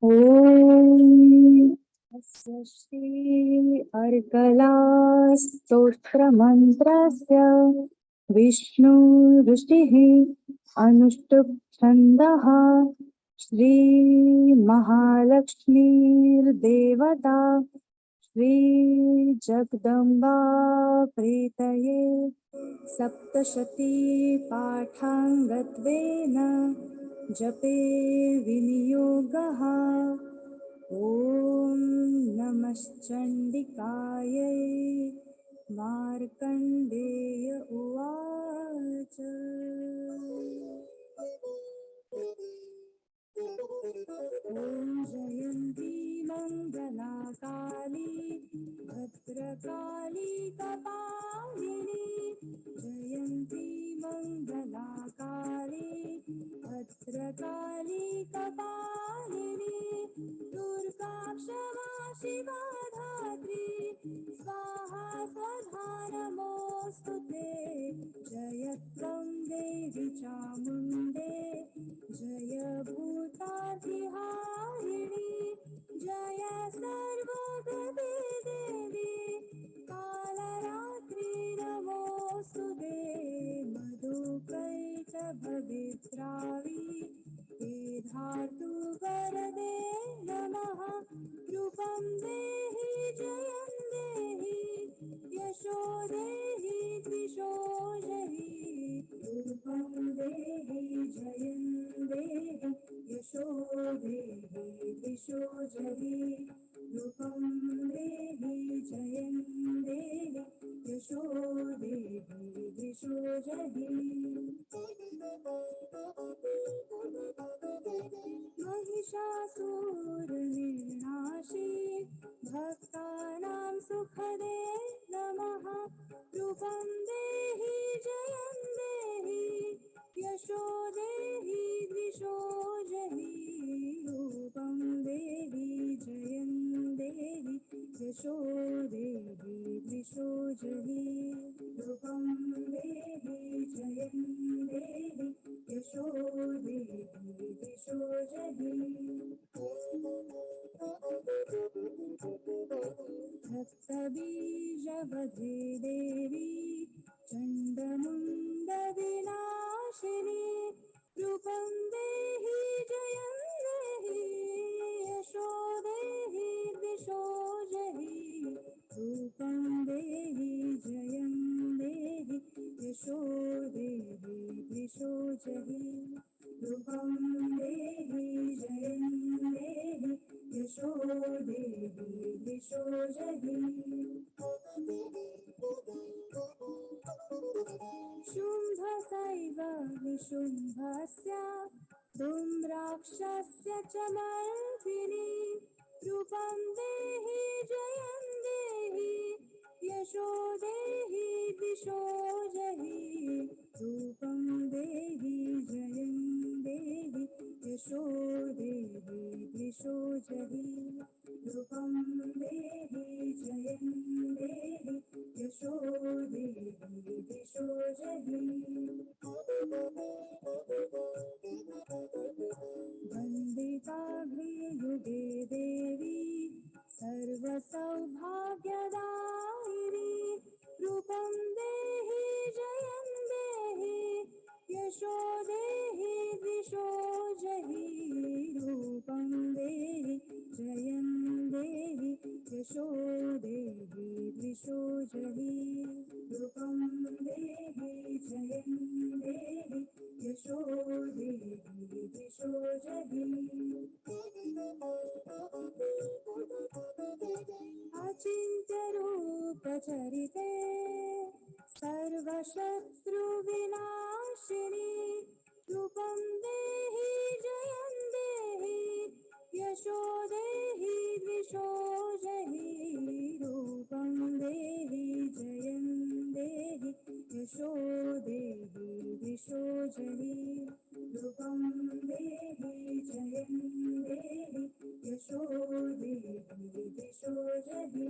ॐ अस्य श्री अर्कला स्तोत्रमन्त्रस्य विष्णु ऋषिः अनुष्टुप् छन्दः श्रीमहालक्ष्मीर्देवता श्रीजगदम्बा प्रीतये सप्तशती पाठाङ्गत्वेन जपे विनियोगः ॐ नमश्चण्डिकायै मार्कण्डेय उवाच ॐ जयन्ती मङ्गलाकाली भद्रकाली कपालिनी जयन्ती मङ्गलाकाली भद्रकाली कपालिनी दुर्गा क्षमा शिवा धात्री स्वाहा स्वधा नमोऽस्तु ते जय त्वं देवी चामुण्डे जय भूताधिहारिणी जय सर्वगते देवी कालरात्रि नमोऽस्तु ते मधुकैटभवित्रावि हे धातु वरदे नमः रूपं देहि जयं देहि यशो देहि द्विषो जहि रूपं देहि जयं देहि यशो देहि द्विषो जहि रूपं देहि जयं देहि यशो देहि द्विषो जहि महिषासुरनिर्नाशी भक्तानां सुखदे नमः रूपं देहि जयं देहि यशो देहि द्विषो जहि रूपं देहि जयं देहि यशो देहि द्विषो जहि रूपं देहि जयं देहि यशो देहि द्विषो जहि भक्तबीजवधे देवी चण्डमुण्डविनाशिनी रूपं देहि जयं देहि यशो देहि द्विषो जहि रूपं देहि जयं देहि यशो देहि द्विषो जहि रूपं देहि जयं देहि यशो देहि द्विषो जहि शुम्भसैव निशुम्भस्य धूम्राक्षस्य च मर्दिनी रूपं देहि जयं देहि यशो देहि द्विषो जहि रूपं देहि जयं देहि यशो देहि द्विषो जहि रूपं देहि जयं देहि यशो देहि द्विषो जहि वन्दिताग्नियुगे देवी सर्वसौभाग्यदायिनी रूपं देहि जयं देहि यशो देहि द्विषो जहि रूपं देहि जयं देहि यशो देहि द्विषो जहि रूपं देहि जयं देहि यशो देहि द्विषो जहि अचिन्त्यरूपचरिते सर्वशत्रुविनाशिनी रूपं देहि जयं देहि यशो देहि द्विषो जहि रूपं देहि जयं देहि यशो देहि द्विषो जहि रूपं देहि जयं देहि यशो देहि द्विषो जहि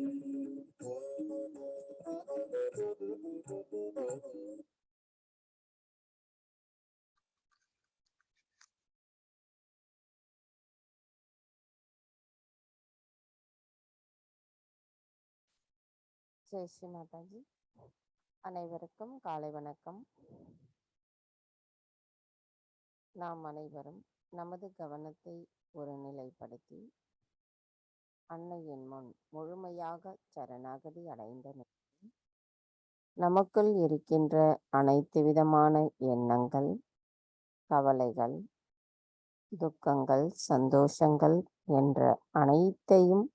ஜெய் ஸ்ரீ மாதாஜி. அனைவருக்கும் காலை வணக்கம். நாம் அனைவரும் நமது கவனத்தை ஒரு நிலைப்படுத்தி அன்னையின் முன் முழுமையாக சரணாகதி அடைந்த நிலையில் நமக்குள் இருக்கின்ற அனைத்து விதமான எண்ணங்கள், கவலைகள், துக்கங்கள், சந்தோஷங்கள் என்ற அனைத்தையும்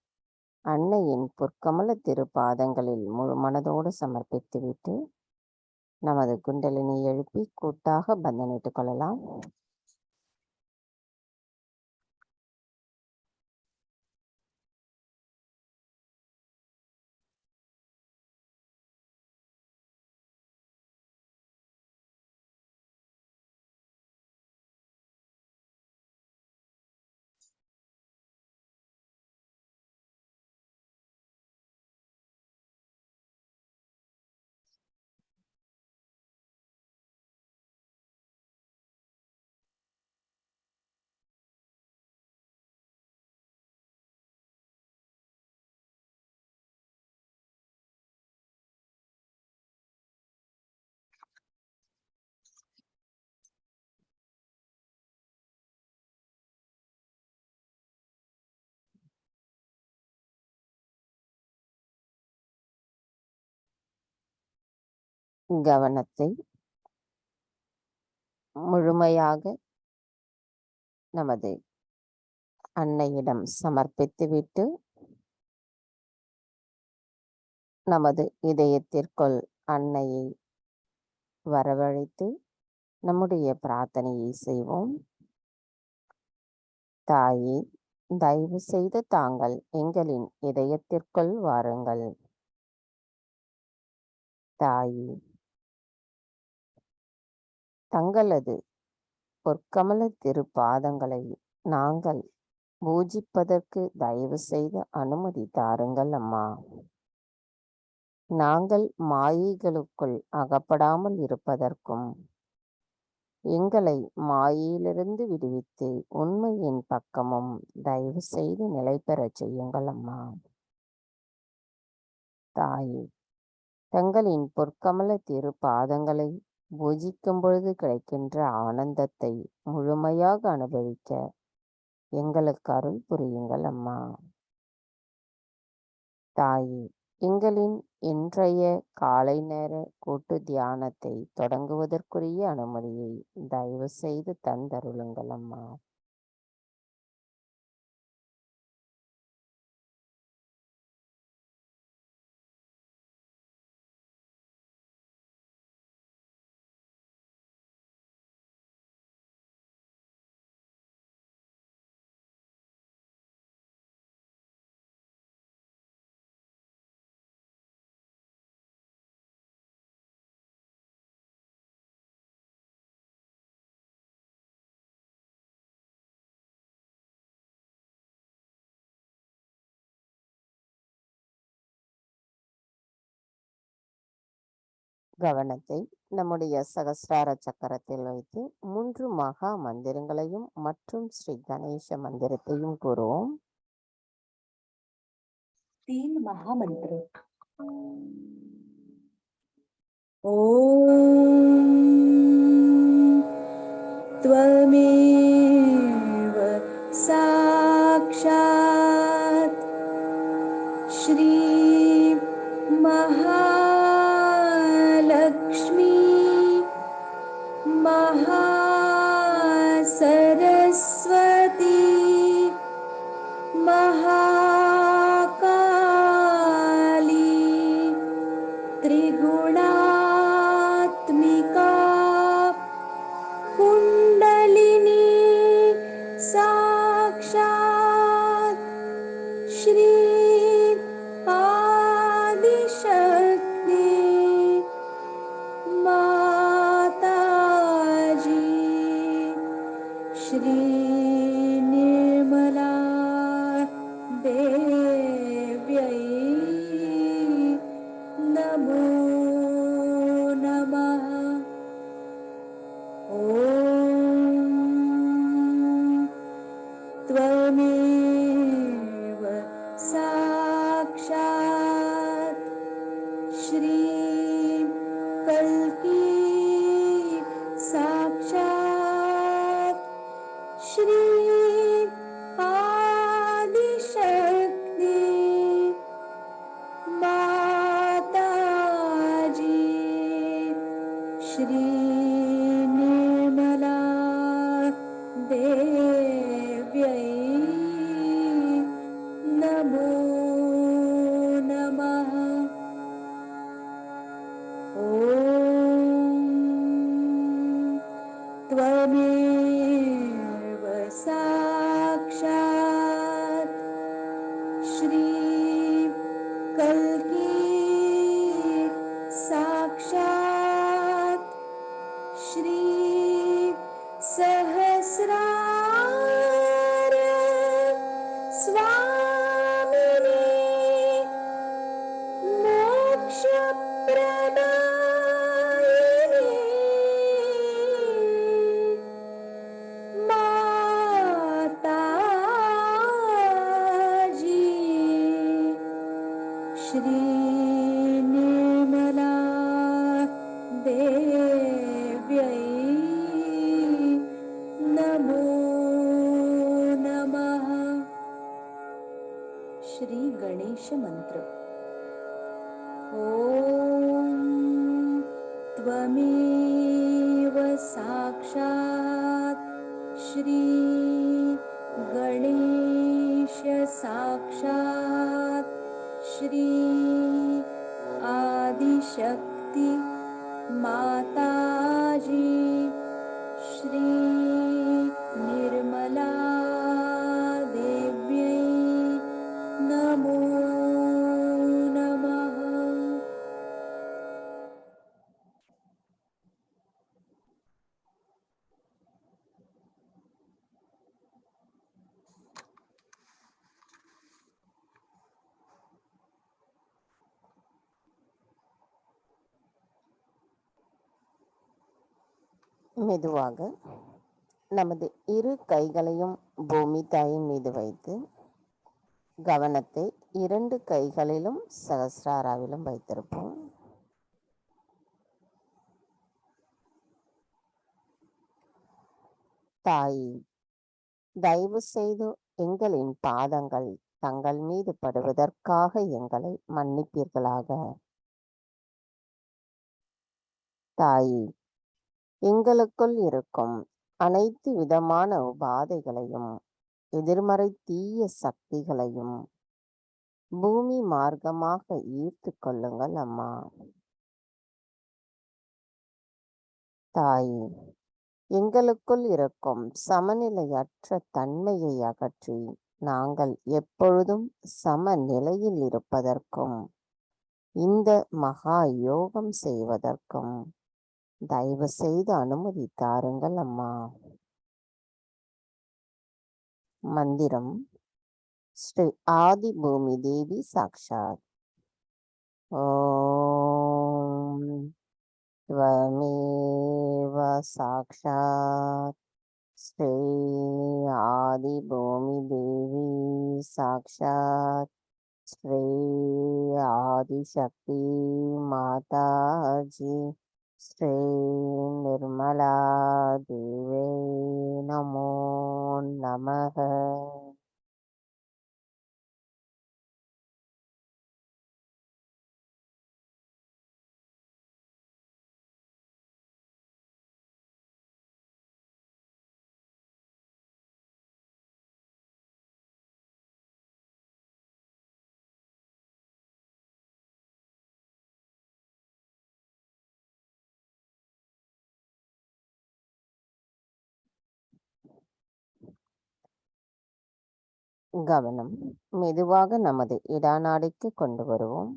அன்னையின் பொற்கமல திருப்பாதங்களில் முழு மனதோடு சமர்ப்பித்துவிட்டு நமது குண்டலினி எழுப்பி கூட்டாக பந்தனிட்டுக் கொள்ளலாம். கவனத்தை முழுமையாக நமது அன்னையிடம் சமர்ப்பித்துவிட்டு நமது இதயத்திற்குள் அன்னையை வரவழைத்து நம்முடைய பிரார்த்தனையை செய்வோம். தாயே, தயவு செய்து தாங்கள் எங்களின் இதயத்திற்குள் வாருங்கள். தாயே, தங்களது பொற்கமல திருப்பாதங்களை நாங்கள் பூஜிப்பதற்கு தயவு செய்து அனுமதி தாருங்கள் அம்மா. நாங்கள் மாயைகளுக்குள் அகப்படாமல் இருப்பதற்கும் எங்களை மாயையிலிருந்து விடுவித்து உண்மையின் பக்கமும் தயவு செய்து நிலை பெறச் செய்யுங்கள் அம்மா. தாயே, தங்களின் பொற்கமல திருப்பாதங்களை பூஜிக்கும் பொழுது கிடைக்கின்ற ஆனந்தத்தை முழுமையாக அனுபவிக்க எங்களுக்கு அருள் புரியுங்கள் அம்மா. தாயே, எங்களின் இன்றைய காலை நேர கூட்டு தியானத்தை தொடங்குவதற்குரிய அனுமதியை தயவு செய்து தந்தருளுங்கள் அம்மா. கவனத்தை நம்முடைய சகஸ்ரார சக்கரத்தில் வைத்து 3 மகா மந்திரங்களையும் மற்றும் ஸ்ரீ கணேச மந்திரத்தையும் கூறுவோம். 3 महामंत्र। ॐ त्वमेव साक्षात् श्री महालक्ष्मी महासरस्वती महाकाली त्रिगुणात्मिका कुण्डलिनी साक्षात् श्री आदिशक्ति माताजी श्री निर्मला देव्यै नमो नमः। ॐ त्वमेव साक्षात् श्री निर्मला देव्यै नमो नमः। श्री गणेश मंत्र। ॐ त्वमेव साक्षात् श्री गणेश साक्षात् श्री आदिशक्ति माताजी श्री निर्मला देव्यै नमो नमः। மெதுவாக நமது இரு கைகளையும் பூமி தாயின் மீது வைத்து கவனத்தை 2 கைகளிலும் சகஸ்ராராவிலும் வைத்திருப்போம். தாய், தயவு செய்து எங்களின் பாதங்கள் தங்கள் மீது படுவதற்காக எங்களை மன்னிப்பீர்களாக. தாய், எங்களுக்குள் இருக்கும் அனைத்து விதமான உபாதைகளையும் எதிர்மறை தீய சக்திகளையும் பூமி மார்க்கமாக ஈர்த்து கொள்ளுங்கள் அம்மா. தாய், எங்களுக்குள் இருக்கும் சமநிலையற்ற தன்மையை அகற்றி நாங்கள் எப்பொழுதும் சமநிலையில் இருப்பதற்கும் இந்த மகா யோகம் செய்வதற்கும் தயவு செய்து அனுமதி தாருங்கள் அம்மா. மந்திரம் ஸ்ரீ ஆதி பூமி தேவி சாக்ஷாத். ஓம் त्वमेव साक्षात् श्री आदि भूमि देवी साक्षात् श्री आदिशक्ति माताजी श्री निर्मला देवी नमो नमः. கவனம் மெதுவாக நமது இடாநாடிக்கு கொண்டு வருவோம்.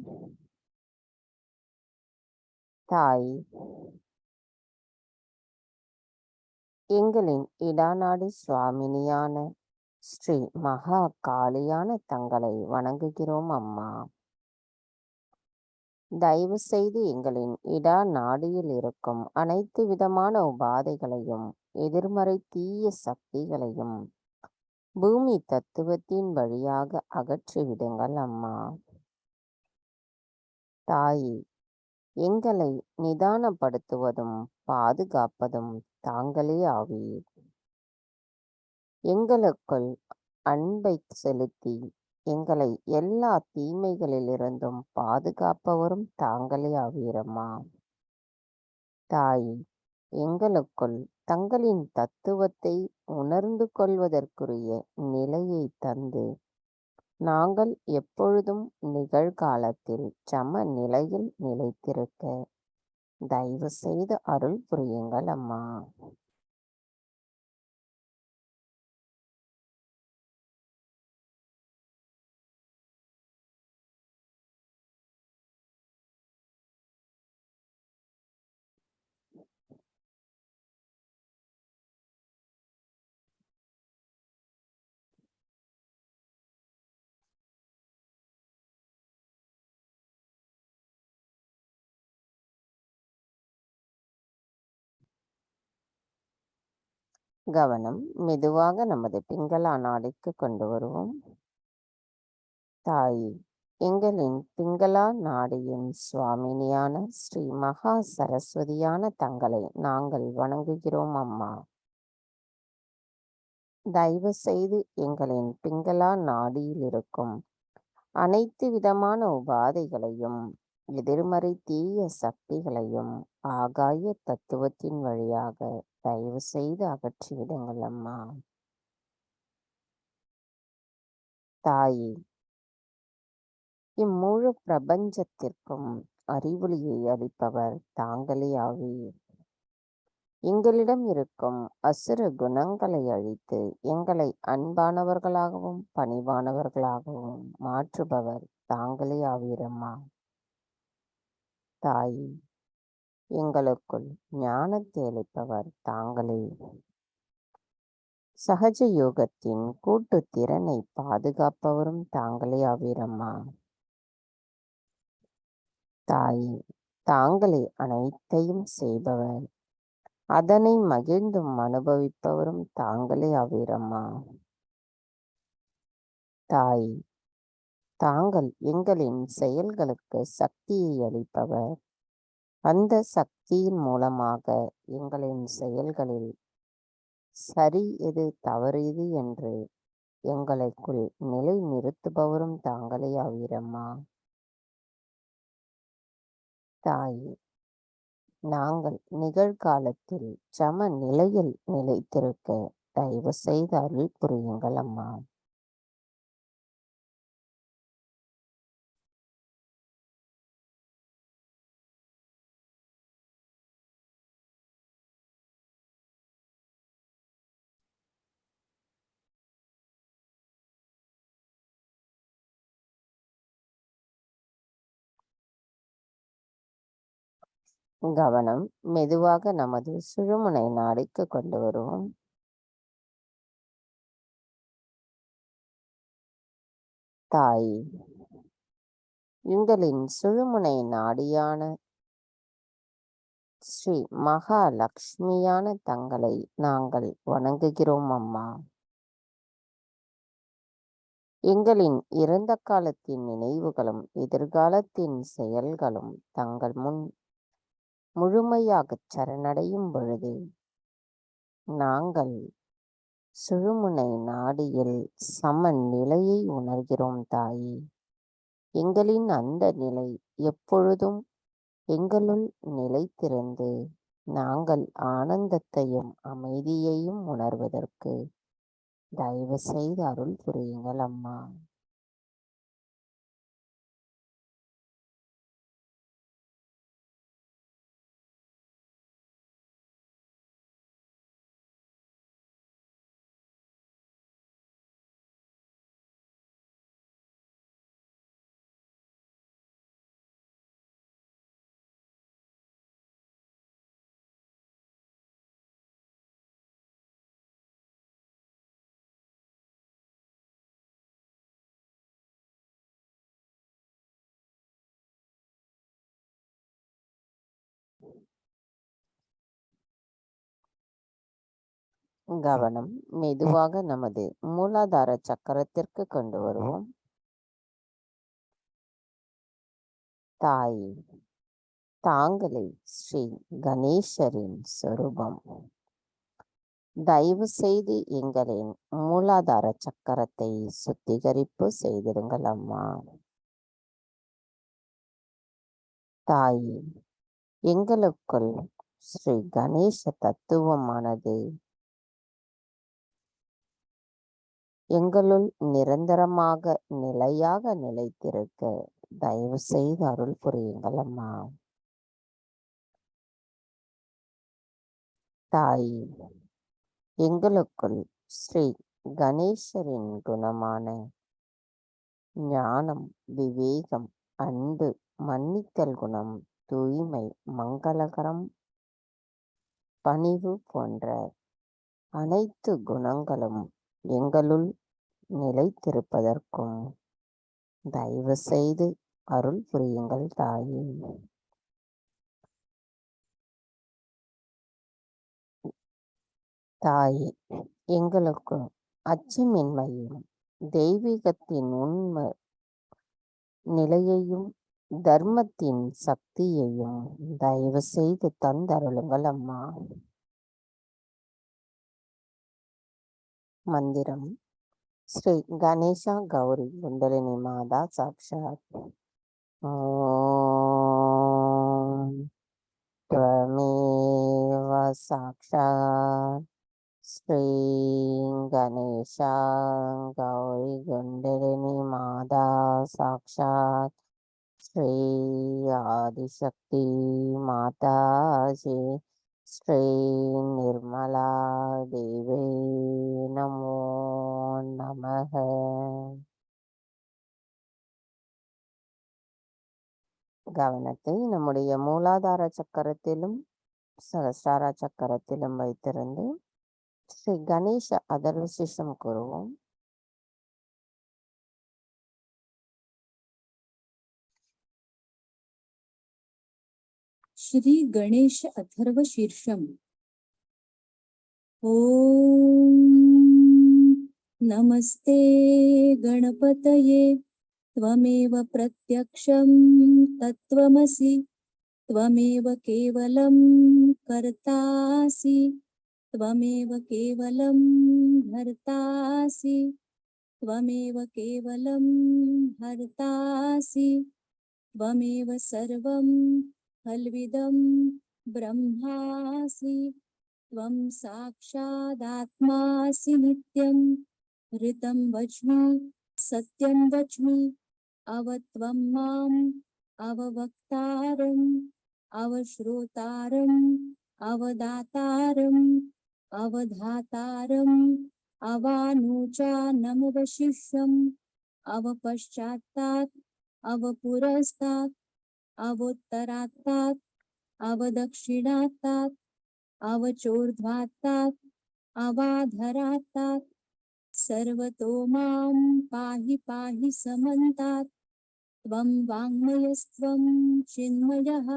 தாய், எங்களின் இடாநாடி சுவாமினியான ஸ்ரீ மகா காளியான தங்களை வணங்குகிறோம் அம்மா. தயவு செய்து எங்களின் இடா நாடியில் இருக்கும் அனைத்து விதமான உபாதைகளையும் எதிர்மறை தீய சக்திகளையும் பூமி தத்துவத்தின் வழியாக அகற்றிவிடுங்கள் அம்மா. தாய், எங்களை நிதானப்படுத்துவதும் பாதுகாப்பதும் தாங்களே ஆவீர். எங்களுக்குள் அன்பை செலுத்தி எங்களை எல்லா தீமைகளிலிருந்தும் பாதுகாப்பவரும் தாங்களே ஆவீரம்மா. தாய், எங்களுக்குள் தங்களின் தத்துவத்தை உணர்ந்து கொள்வதற்குரிய நிலையை தந்து நாங்கள் எப்பொழுதும் நிகழ்காலத்தில் சம நிலையில் நிலைத்திருக்க தயவு செய்து அருள் புரியுங்கள் அம்மா. கவனம் மெதுவாக நமது பிங்களா நாடிக்கு கொண்டு வருவோம். தாய், எங்களின் பிங்களா நாடியின் சுவாமினியான ஸ்ரீ மகா சரஸ்வதியான தங்களை நாங்கள் வணங்குகிறோம் அம்மா. தயவு செய்து எங்களின் பிங்களா நாடியில் இருக்கும் அனைத்து விதமான உபாதைகளையும் எதிர்மறை தீய சக்திகளையும் ஆகாய தத்துவத்தின் வழியாக தயவு செய்து அகற்றிவிடுங்கள் அம்மா. தாயே, இம்முழு பிரபஞ்சத்திற்கும் அறிவொளியை அளிப்பவர் தாங்களே ஆவீர். எங்களிடம் இருக்கும் அசுர குணங்களை அழித்து எங்களை அன்பானவர்களாகவும் பணிவானவர்களாகவும் மாற்றுபவர் தாங்களே ஆவீரம்மா. தாயே, எங்களுக்குள் ஞானத்தை அளிப்பவர் தாங்களே. சஹஜ யோகத்தின் கூட்டு திறனை பாதுகாப்பவரும் தாங்களே ஆவீரம்மா. தாயே, தாங்களே அனைத்தையும் செய்பவர், அதனை மகிழ்ந்தும் அனுபவிப்பவரும் தாங்களே ஆவீரம்மா. தாய், தாங்கள் எங்களின் செயல்களுக்கு சக்தியை அளிப்பவர், அந்த சக்தியின் மூலமாக எங்களின் செயல்களில் சரி எது தவறு எது என்று எங்களுக்குள் நிலை நிறுத்துபவரும் தாங்களே ஆவீரம்மா. தாயே, நாங்கள் நிகழ்காலத்தில் சம நிலையில் நிலைத்திருக்க தயவு செய்து அருள் புரியுங்கள் அம்மா. கவனம் மெதுவாக நமது சுழுமுனை நாடிக்கு கொண்டு வருவோம். தாய், எங்களின் சுழுமுனை நாடியான ஸ்ரீ மகாலட்சுமியான தங்களை நாங்கள் வணங்குகிறோம் அம்மா. எங்களின் இறந்த காலத்தின் நினைவுகளும் எதிர்காலத்தின் செயல்களும் தங்கள் முன் முழுமையாகச் சரணடையும் பொழுது நாங்கள் சுழுமுனை நாடியில் சமநிலையை உணர்கிறோம் தாயே. எங்களின் அந்த நிலை எப்பொழுதும் எங்களுள் நிலைத்திருந்து நாங்கள் ஆனந்தத்தையும் அமைதியையும் உணர்வதற்கு தயவு செய்து அருள் புரியுங்கள் அம்மா. கவனம் மெதுவாக நமது மூலாதார சக்கரத்திற்கு கொண்டு வருவோம். தாய், தாங்களே ஸ்ரீ கணேசரின் சொரூபம். தயவு செய்து எங்களின் மூலாதார சக்கரத்தை சுத்திகரிப்பு செய்திருங்கள் அம்மா. தாய், எங்களுக்குள் ஸ்ரீ கணேச தத்துவமானது எங்களுள் நிரந்தரமாக நிலையாக நிலைத்திருக்க தயவு செய்து அருள் புரியுங்கள் அம்மா. தாய், எங்களுக்குள் ஸ்ரீ கணேசரின் குணமான ஞானம், விவேகம், அன்பு, மன்னித்தல் குணம், தூய்மை, மங்களகரம், பணிவு போன்ற அனைத்து குணங்களும் எங்களுள் நிலைத்திருப்பதற்கும் தயவு செய்து அருள் புரியுங்கள் தாயே. தாயே, எங்களுக்கு அச்சமின்மையும் தெய்வீகத்தின் உண்மை நிலையையும் தர்மத்தின் சக்தியையும் தயவு செய்து தந்தருளுங்கள் அம்மா. மந்திரம் ஸ்ரீ கணேசா கௌரி குண்டலினி மாதா சாக்ஷாத். ஓம் त्वमेव साक्षात् श्री गणेशा गौरी गुंडलिनी माता साक्षात् श्री आदिशक्ति माता जी श्री निर्मला देवी नमो नमः. கவனத்தை நம்முடைய மூலாதார சக்கரத்திலும் சகஸ்ரார சக்கரத்திலும் வைத்திருந்து ஸ்ரீ கணேச அதர்வசிஷம் கூறுவோம். श्री गणेश अथर्व शीर्षम. ओम नमस्ते गणपतये त्वमेव प्रत्यक्षं तत्त्वमसि त्वमेव केवलं कर्तासि त्वमेव केवलं भर्तासि त्वमेव केवलं हर्तासि त्वमेव सर्वं फलविदं ब्रह्मासि त्वं साक्षादात्मासि नित्यं ऋतं वच्मि सत्यं वच्मि अवत्वं माम् अववक्तारम् अवश्रोतारम् अवदातारम् अवधातारम् अवानुचानमवशिष्यम् अवपश्चात्तात् अवपुरस्तात् अवोत्तरात्तात् अवदक्षिणात्तात् अवचोर्ध्वात्तात् अवाधरात्तात् सर्वतो मां पाहि पाहि समन्तात्. त्वं वाङ्मयस्त्वं चिन्मयः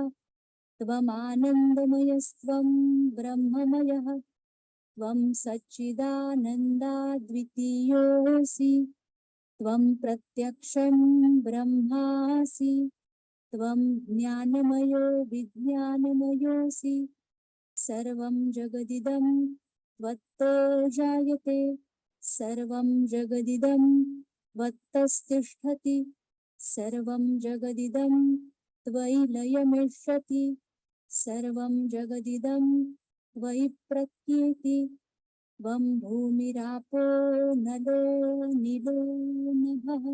त्वमानन्दमयस्त्वं ब्रह्ममयः त्वं सच्चिदानन्दाद्वितीयोऽसि त्वं प्रत्यक्षं ब्रह्मासि त्वं ज्ञानमयो विज्ञानमयोऽसि सर्वं जगदिदं त्वत्तो जायते सर्वं जगदिदं त्वत्तस्तिष्ठति सर्वं जगदिदं त्वयि लयमिष्यति सर्वं जगदिदं त्वयि प्रत्येति त्वं भूमिरापो नलो नीलो नभः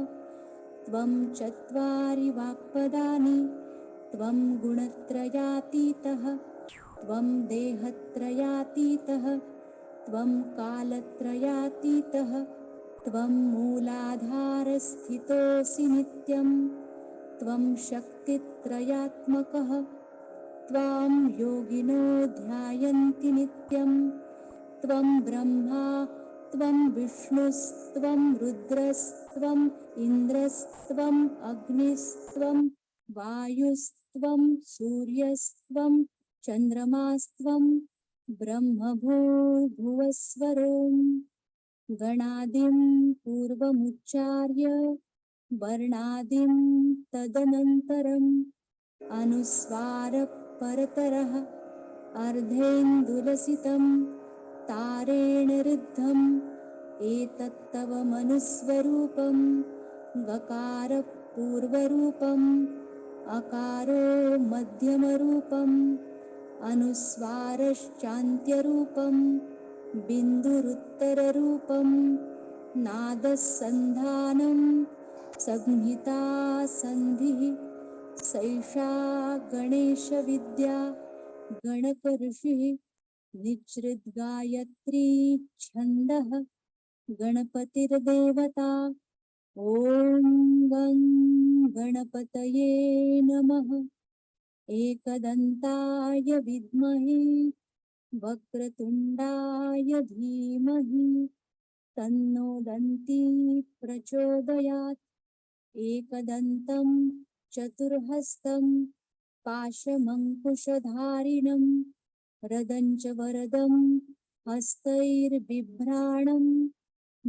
त्वं चत्वारि वाक्पदानि त्वं गुणत्रयातीतः त्वं देहत्रयातीतः त्वं कालत्रयातीतः त्वं मूलाधारस्थितोऽसि नित्यं त्वं शक्तित्रयात्मकः त्वां योगिनो ध्यायन्ति नित्यं त्वं ब्रह्मा त्वं विष्णुस्त्वं रुद्रस्त्वम् इन्द्रस्त्वम् अग्निस्त्वं वायुस्त्वं सूर्यस्त्वं चन्द्रमास्त्वं ब्रह्मभूर्भुवस्वरों गणादिं पूर्वमुच्चार्य वर्णादिं तदनन्तरम् अनुस्वारः परतरः अर्धेन्दुलसितं तारेण रुद्धम् एतत्तव मनुस्वरूपं गकारः पूर्वरूपम् अकारो मध्यमरूपम् अनुस्वारश्चान्त्यरूपं बिन्दुरुत्तररूपं नादः सन्धानं संहिता सन्धिः सैषा गणेशविद्या गणकऋषिः निच्छ्रिद्गायत्री छन्दः गणपतिर्देवता. ॐ गं गणपतये नमः. एकदन्ताय विद्महे वक्रतुण्डाय धीमहि तन्नो दन्ती प्रचोदयात्. एकदन्तं चतुर्हस्तं पाशमङ्कुशधारिणं रदञ्च वरदं हस्तैर्बिभ्राणं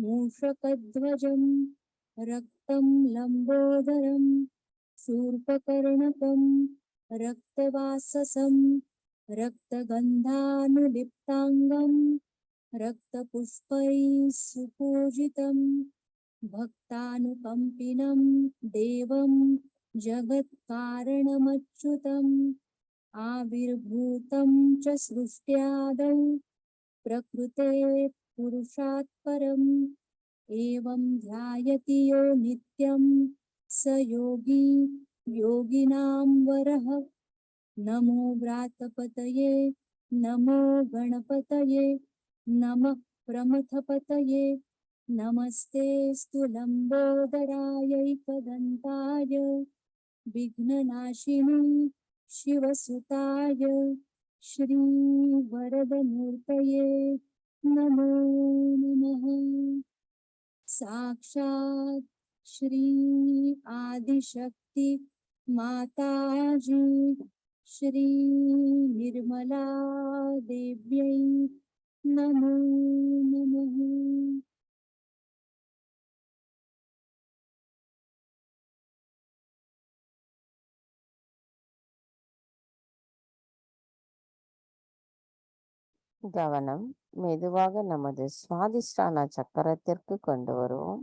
मूषकध्वजं रक्तं लम्बोदरं शूर्पकर्णकं रक्तवाससं रक्तगन्धानुलिप्ताङ्गं रक्तपुष्पैः सुपूजितं भक्तानुकम्पिनं देवं जगत्कारणमच्युतम् आविर्भूतं च सृष्ट्यादौ प्रकृते पुरुषात् परम् एवं ध्यायति यो नित्यं स योगी योगिनां वरः। नमो व्रातपतये नमो गणपतये नमः प्रमथपतये नमस्ते लम्बोदरायैकदन्ताय विघ्ननाशिनी शिवसुताय श्रीवरदमूर्तये नमो नमः। साक्षात् श्री आदिशक्ति माताजी श्री निर्मला देव्यै नमो नमः। கவனம் மெதுவாக நமது சுவாதிஷ்டான சக்கரத்திற்கு கொண்டு வருவோம்.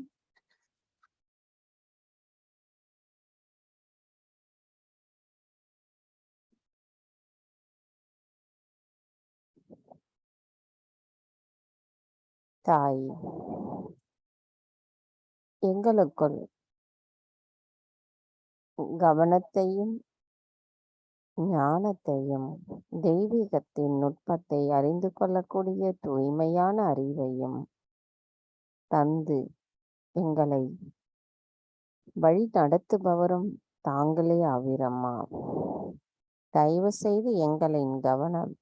தாய், எங்களுக்குள் கவனத்தையும் ஞானத்தையும் தெய்வீகத்தின் நுட்பத்தை அறிந்து கொள்ளக்கூடிய தூய்மையான அறிவையும் தந்து எங்களை வழி நடத்துபவரும் தாங்களே ஆவீரம்மா. தயவு செய்து எங்களின் கவனம்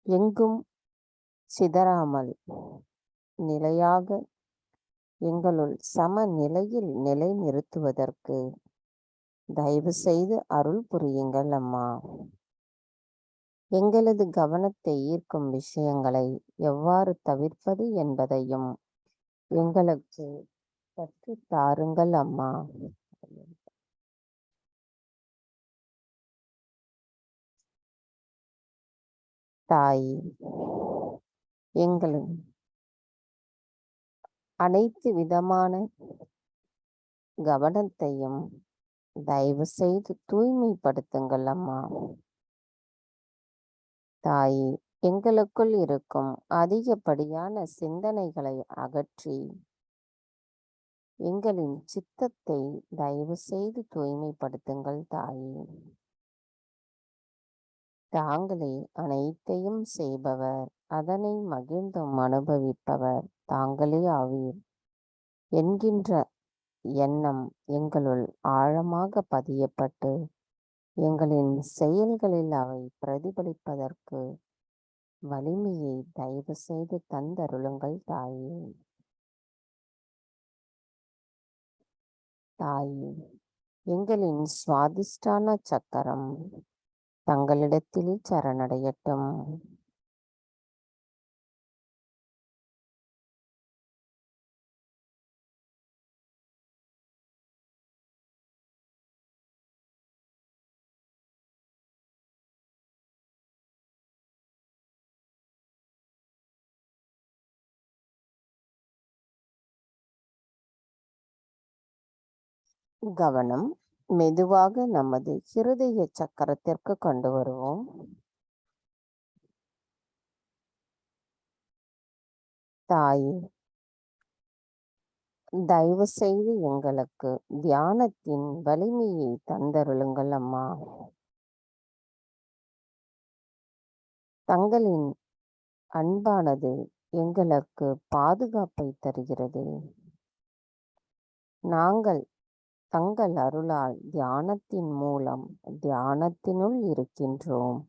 எங்கும் சிதறாமல் நிலையாக எங்களுள் சமநிலையில் நிலை நிறுத்துவதற்கு தயவு செய்து அருள் புரியுங்கள் அம்மா. எங்களது கவனத்தை ஈர்க்கும் விஷயங்களை எவ்வாறு தவிர்ப்பது என்பதையும் எங்களுக்கு கற்றுத் தாருங்கள் அம்மா. தாய், எங்களின் அனைத்து விதமான கவனத்தையும் தயவு செய்து தூய்மைப்படுத்துங்கள் அம்மா. தாய், எங்களுக்குள் இருக்கும் அதிகப்படியான சிந்தனைகளை அகற்றி எங்களின் சித்தத்தை தயவு செய்து தூய்மைப்படுத்துங்கள் தாயே. தாங்களே அனைத்தையும் செய்பவர், அதனை மகிழ்ந்தும் அனுபவிப்பவர் தாங்களே ஆவீர் என்கின்ற எண்ணம் எங்களுள் ஆழமாக பதியப்பட்டு எங்களின் செயல்களில் அவை பிரதிபலிப்பதற்கு வலிமையை தயவு செய்து தந்தருளுங்கள் தாயே. தாயே, எங்களின் சுவாதிஷ்டான சக்கரம் தங்களிடத்தில் சரணடையட்டும். கவனம் மெதுவாக நமது இருதய சக்கரத்திற்கு கொண்டு வருவோம். தாயே, தயவு செய்து எங்களுக்கு தியானத்தின் வலிமையை தந்தருளுங்கள் அம்மா. தங்களின் அன்பானது எங்களுக்கு பாதுகாப்பை தருகிறது. நாங்கள் தங்கள் அருளால் தியானத்தின் மூலம் தியானத்தினுள் இருக்கின்றோம்.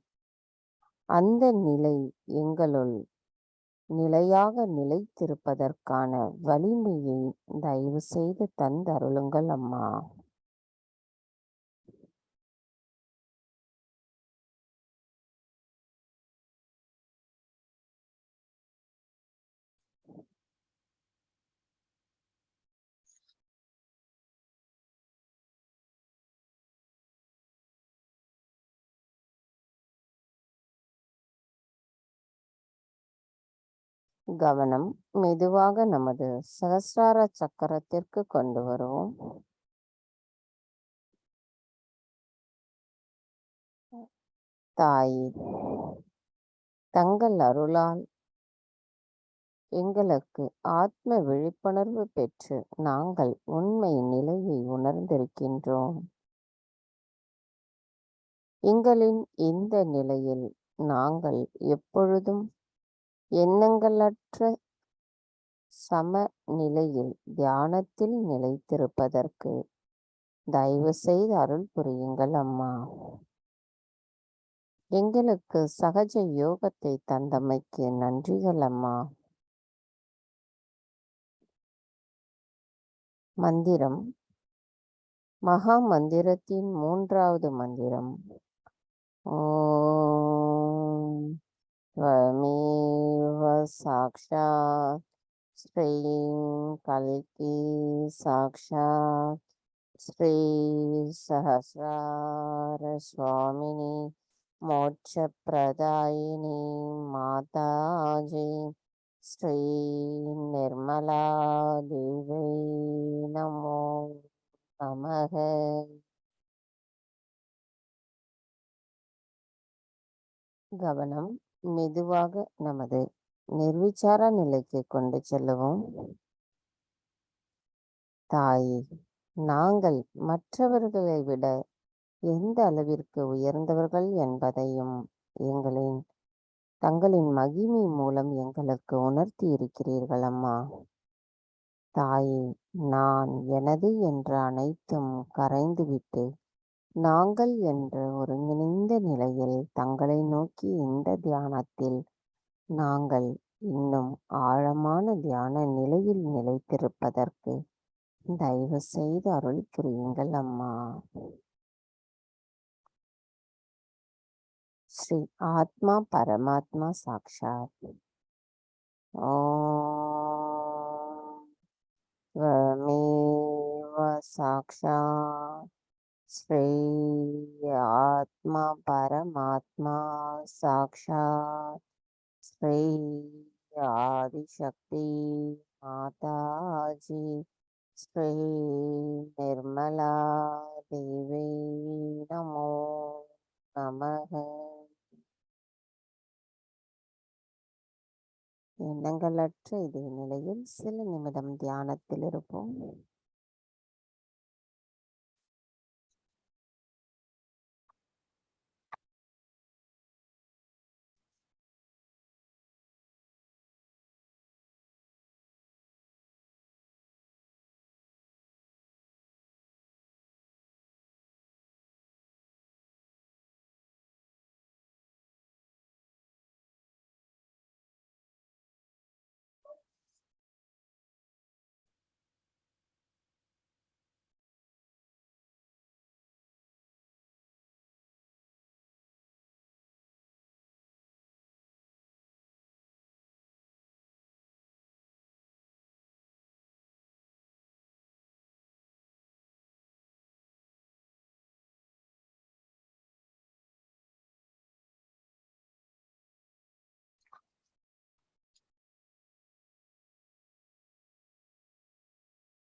அந்த நிலை எங்களுள் நிலையாக நிலைத்திருப்பதற்கான வலிமையை தயவு செய்து தந்தருளுங்கள் அம்மா. கவனம் மெதுவாக நமது சகஸ்ரார சக்கரத்திற்கு கொண்டு வருவோம். தாயே, தங்கள் அருளால் எங்களுக்கு ஆத்ம விழிப்புணர்வு பெற்று நாங்கள் உண்மை நிலையை உணர்ந்திருக்கின்றோம். எங்களின் இந்த நிலையில் நாங்கள் எப்பொழுதும் எண்ணங்களற்ற சம நிலையில் தியானத்தில் நிலைத்திருப்பதற்கு தயவு செய்து அருள் புரியுங்கள் அம்மா. எங்களுக்கு சகஜ யோகத்தை தந்தமைக்கு நன்றிகள் அம்மா. மந்திரம் மகா மந்திரத்தின் 3வது மந்திரம். ஓம் त्वमेव साक्षात् ஸ்ரீம் கல்கி சாக்ஷாத் ஸ்ரீ சஹஸ்ரார சுவாமினி மோட்சப்பிரதாயினி மாதாஜி ஸ்ரீ நிர்மலா தேவை நமோ நமக. கவனம் மெதுவாக நமது நிர்விச்சார நிலைக்கு கொண்டு செல்லுவோம். தாயே, நாங்கள் மற்றவர்களை விட எந்த அளவிற்கு உயர்ந்தவர்கள் என்பதையும் தங்களின் மகிமை மூலம் எங்களுக்கு உணர்த்தி இருக்கிறீர்கள் அம்மா. தாயே, நான் எனது என்ற அனைத்தும் கரைந்துவிட்டு நாங்கள் என்ற ஒருங்கிணைந்த நிலையில் தங்களை நோக்கி இந்த தியானத்தில் நாங்கள் இன்னும் ஆழமான தியான நிலையில் நிலைத்திருப்பதற்கு தயவு செய்து அருள் புரியுங்கள் அம்மா. ஸ்ரீ ஆத்மா பரமாத்மா சாக்ஷாத். ஓம் त्वमेव साक्षात् ஸ்ரீ ஆத்மா பரமாத்மா சாக்ஷாத் ஸ்ரீ ஆதிசக்தி மாதாஜி ஸ்ரீ நிர்மலா தேவி நமோ நமக. எண்ணங்களற்ற இதே நிலையில் சில நிமிடம் தியானத்தில் இருப்போம்.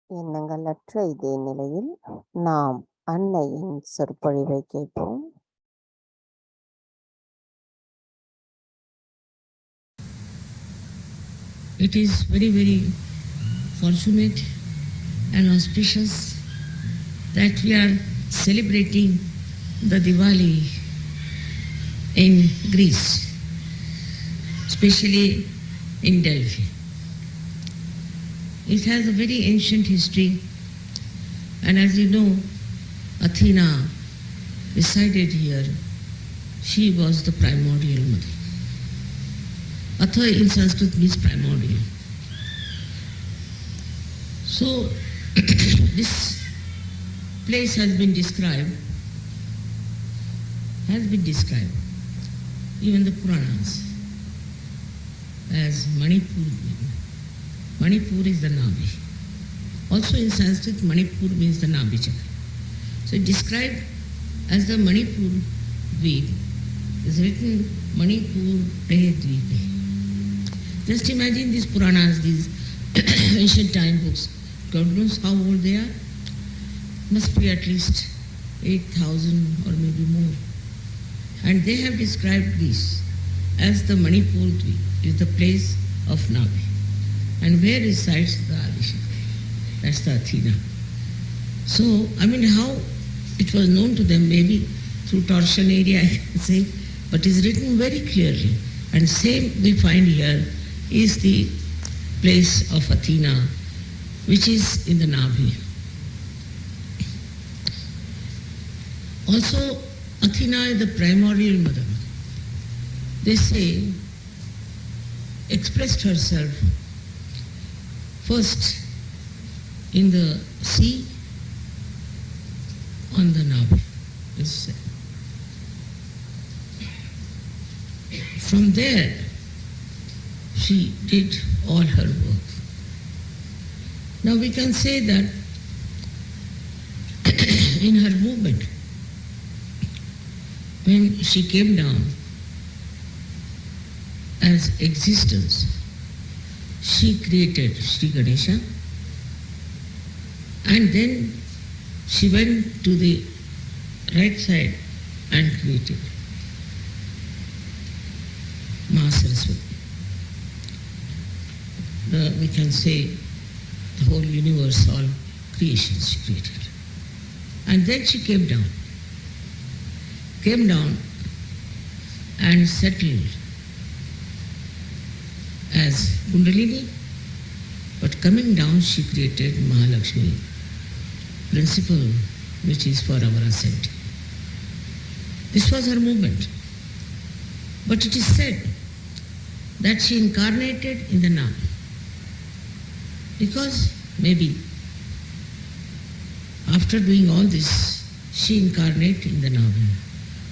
எண்ணங்களற்ற இதே நிலையில் நாம் அன்னையின் சொற்பொழிவை கேட்போம். It is very, very fortunate and auspicious that we are celebrating the Diwali in Greece, especially in Delphi. It has a very ancient history, and as you know, Athena resided here. She was the primordial mother. Atha in Sanskrit means primordial. So this place has been described, even the Puranas, as Manipur. Manipur is the Nabi. Also in Sanskrit, Manipur means the Nabi chakra. So it described as the Manipur Dweep. It's written Manipur Dweep. Just imagine these Puranas, these ancient time books. God knows how old they are. Must be at least 8,000 or maybe more. And they have described this as the Manipur is the place of Navi. And where resides the Adishakti? That's the Athena. So, how it was known to them, maybe through torsionary, I can say, but is written very clearly. And same we find here is the place of Athena, which is in the Navi. Also, Athena is the primordial mother. They say, expressed herself first in the sea on the Navi. It's said. From there, she did all her work. Now we can say that in her movement, when she came down as existence, she created Sri Ganesha, and then she went to the right side and created Maha Saraswati. We can say the whole universe, all creations she created. And then she came down and settled as Kundalini, but coming down she created Mahalakshmi, principle which is for our ascent. This was her movement. But it is said that she incarnated in the Navi, because maybe after doing all this, she incarnated in the Navi.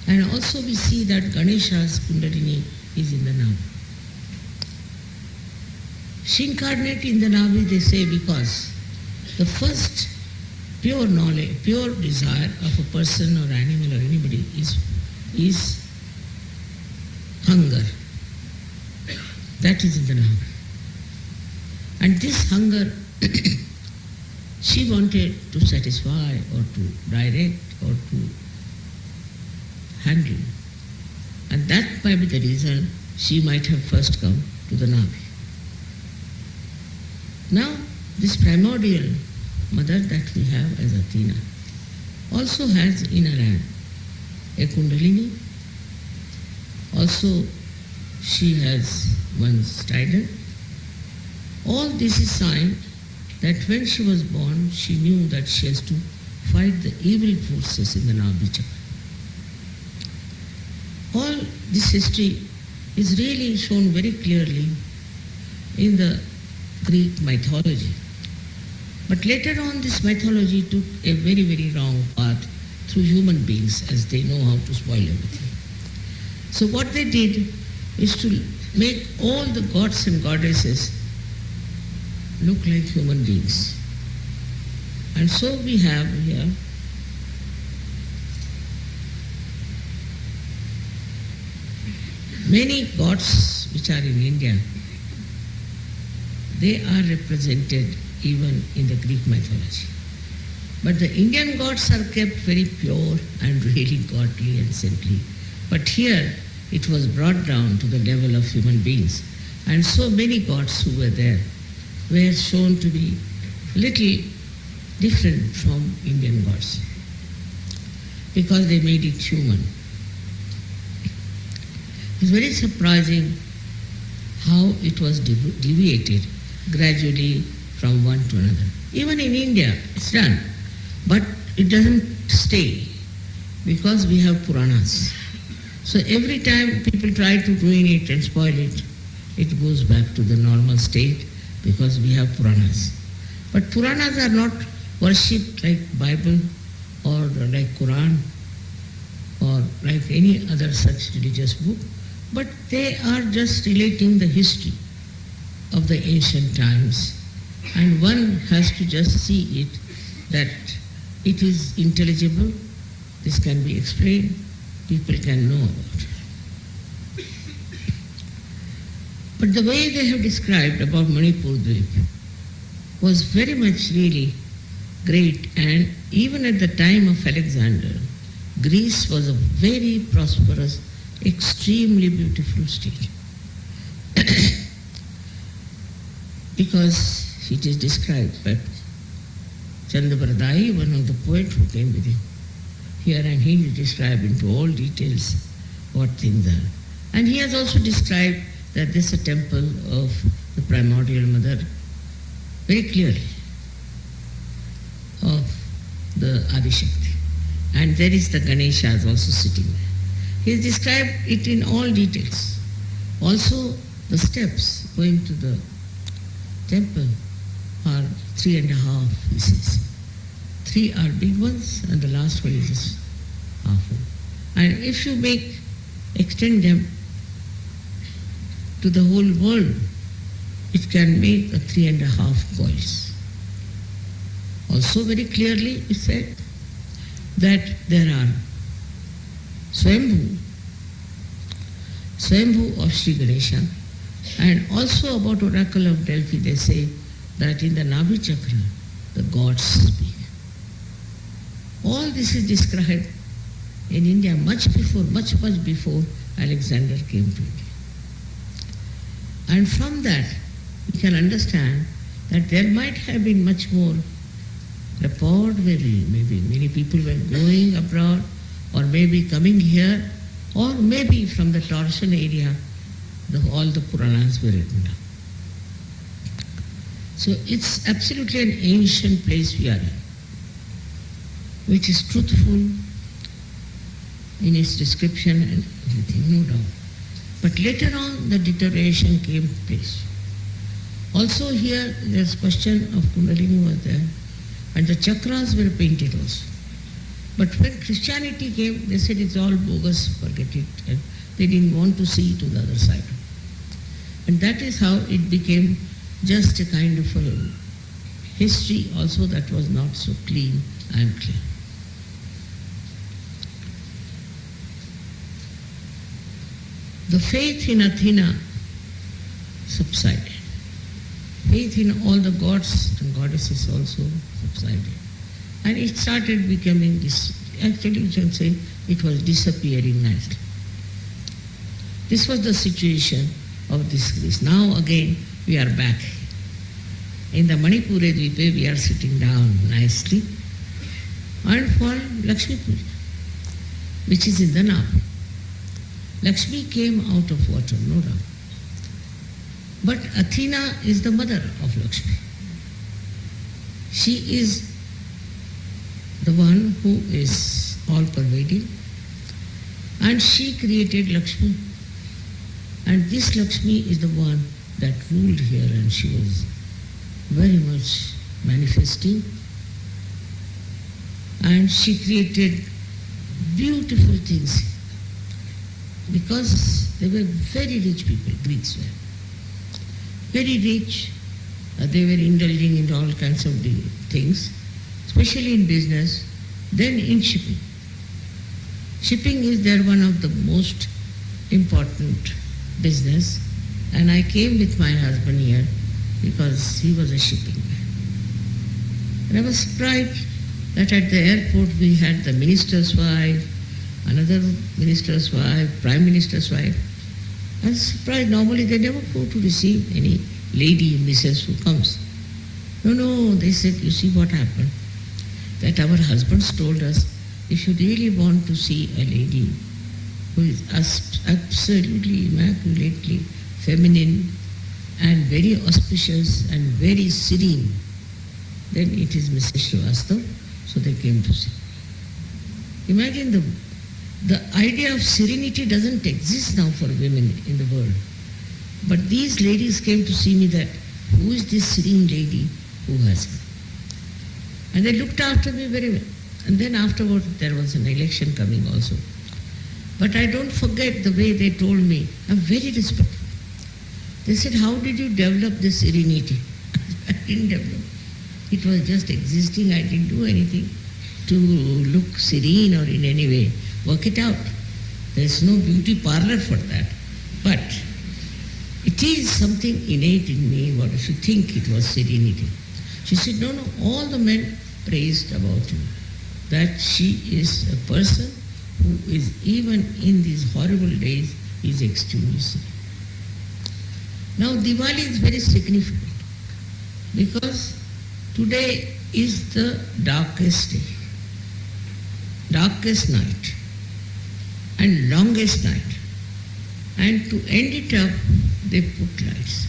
And also we see that Ganesha's Kundalini is in the Navi. She incarnated in the Navi, they say, because the first pure knowledge, pure desire of a person or animal or anybody is hunger. That is in the Navi. And this hunger she wanted to satisfy or to direct or to handle. And that might be the reason she might have first come to the Navi. Now, this primordial mother that we have as Athena also has in her hand a Kundalini. Also, she has one strident. All this is sign that when she was born, she knew that she has to fight the evil forces in the Navi Chakra. All this history is really shown very clearly in the Greek mythology. But later on, this mythology took a very, very wrong path through human beings, as they know how to spoil everything. So what they did is to make all the gods and goddesses look like human beings. And so we have here many gods which are in India. They are represented even in the Greek mythology. But the Indian gods are kept very pure and really godly and saintly. But here it was brought down to the level of human beings. And so many gods who were there were shown to be little different from Indian gods, because they made it human. It's very surprising how it was deviated gradually from one to another. Even in India, it's done, but it doesn't stay, because we have Puranas. So every time people try to ruin it and spoil it, it goes back to the normal state, because we have Puranas. But Puranas are not worshipped like Bible or like Quran or like any other such religious book, but they are just relating the history of the ancient times. And one has to just see it, that it is intelligible, this can be explained, people can know about it. But the way they have described about Manipur Dweep was very much really great, and even at the time of Alexander, Greece was a very prosperous, extremely beautiful state. Because it is described by Chandabardai, one of the poets who came with him here, and he is described into all details what things are. And he has also described that this is a temple of the primordial mother very clearly of the Adishakti. And there is the Ganesha also sitting there. He has described it in all details. Also the steps going to the temple are 3.5, he says. 3 are big ones and the last one is just half one. And if you extend them to the whole world, it can make a 3.5 coils. Also very clearly it said that there are Swambhu of Sri Ganesha, and also about Oracle of Delphi they say that in the Nabhi Chakra the gods speak. All this is described in India much before Alexander came to India. And from that you can understand that there might have been much more rapport, maybe many people were going abroad, or maybe coming here, or maybe from the Tarshan area, all the Puranas were written down. So it's absolutely an ancient place we are in, which is truthful in its description and everything, no doubt. But later on the deterioration came place. Also here there's question of Kundalini was there, and the chakras were painted also. But when Christianity came, they said it's all bogus, forget it, and they didn't want to see to the other side. And that is how it became just a kind of a history also that was not so clean and clear. The faith in Athena subsided. Faith in all the gods and goddesses also subsided. And it started becoming this, actually you can say it was disappearing nicely. This was the situation of this Greece. Now again we are back. In the Manipur Dweepa we are sitting down nicely, and for Lakshmi Puja, which is in the now. Lakshmi came out of water, no doubt. But Athena is the mother of Lakshmi. She is the one who is all-pervading, and she created Lakshmi. And this Lakshmi is the one that ruled here, and she was very much manifesting. And she created beautiful things because they were very rich people, Greeks were. Very rich. They were indulging in all kinds of things, especially in business, then in shipping. Shipping is there one of the most important business, and I came with my husband here because he was a shipping man. And I was surprised that at the airport we had the minister's wife, another minister's wife, prime minister's wife. I was surprised, normally they never go to receive any lady, Mrs. who comes. No, they said, you see what happened? That our husbands told us, if you really want to see a lady who is absolutely immaculately feminine and very auspicious and very serene, then it is Mrs. Srivastava. So they came to see. Imagine the idea of serenity doesn't exist now for women in the world. But these ladies came to see me that, who is this serene lady who has come? And they looked after me very well. And then afterward there was an election coming also. But I don't forget the way they told me. I'm very respectful. They said, how did you develop this serenity? I didn't develop. It was just existing. I didn't do anything to look serene or in any way. Work it out. There's no beauty parlor for that. But it it is something innate in me, what if you think it was serenity. She said, no, all the men praised about you, that she is a person who is, even in these horrible days, is extremely serene. Now Diwali is very significant because today is the darkest day, darkest night and longest night. And to end it up, they put lights.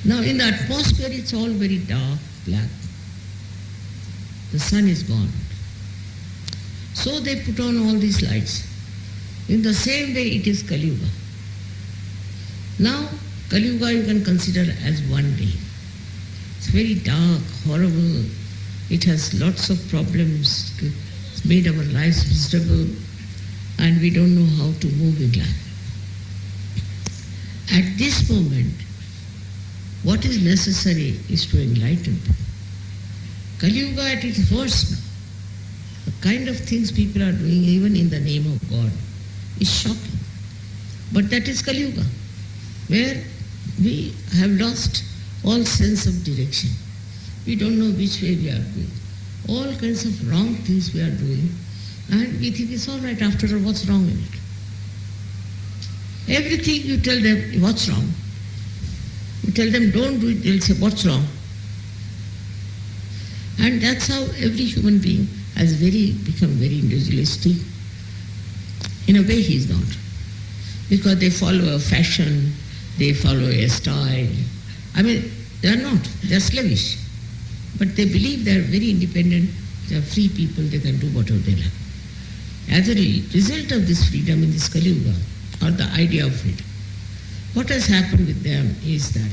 Now in the atmosphere it's all very dark, black. The sun is gone. So they put on all these lights. In the same way it is Kali Yuga. Now Kali Yuga you can consider as one day. It's very dark, horrible. It has lots of problems. It's made our lives miserable and we don't know how to move in life. At this moment, what is necessary is to enlighten people. Kali Yuga at its worst now. The kind of things people are doing even in the name of God is shocking. But that is Kali Yuga, where we have lost all sense of direction. We don't know which way we are going. All kinds of wrong things we are doing, and we think it's all right. After all, what's wrong in it? Everything you tell them, what's wrong? You tell them don't do it, they'll say, what's wrong? And that's how every human being has become very individualistic. In a way he is not. Because they follow a fashion, they follow a style. I mean, they are not, they are slavish. But they believe they are very independent, they are free people, they can do whatever they like. As a result of this freedom in this Kali Yuga, or the idea of freedom, what has happened with them is that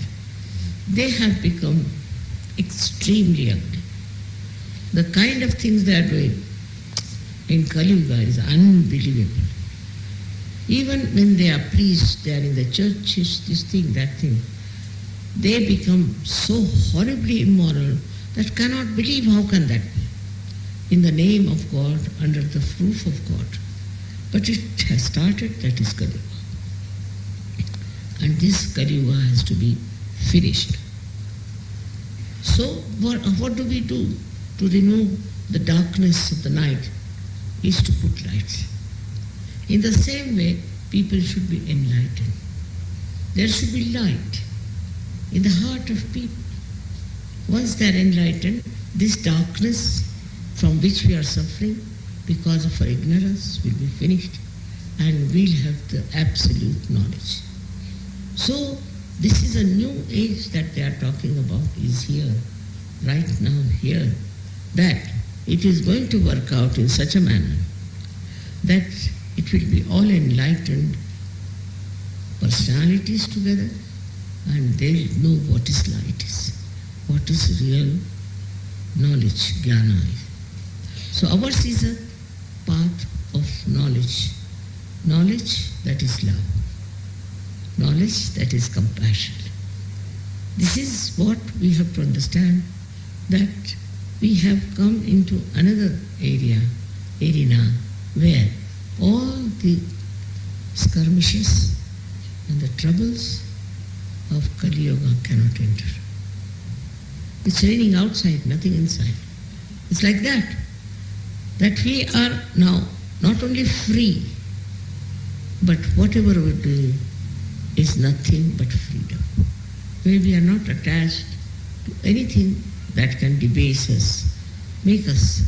they have become extremely ugly. The kind of things they are doing in Kali Yuga is unbelievable. Even when they are priests, they are in the churches, this thing, that thing, they become so horribly immoral that cannot believe how can that be. In the name of God, under the roof of God. But it has started, that is Kali Yuga. And this Kali Yuga has to be finished. So what do we do to remove the darkness of the night? Is to put lights. In the same way, people should be enlightened. There should be light in the heart of people. Once they are enlightened, this darkness from which we are suffering because of our ignorance will be finished and we'll have the absolute knowledge. So this is a new age that they are talking about is here, right now here, that it is going to work out in such a manner that it will be all enlightened personalities together and they'll know what is light is, what is real knowledge, jnana is. So ours is a path of knowledge, knowledge that is love, knowledge that is compassion. This is what we have to understand, that we have come into another arena where all the skirmishes and the troubles of Kali Yuga cannot enter. It's raining outside, nothing inside. It's like that we are now not only free, but whatever we do is nothing but freedom, where we are not attached to anything that can debase us, make us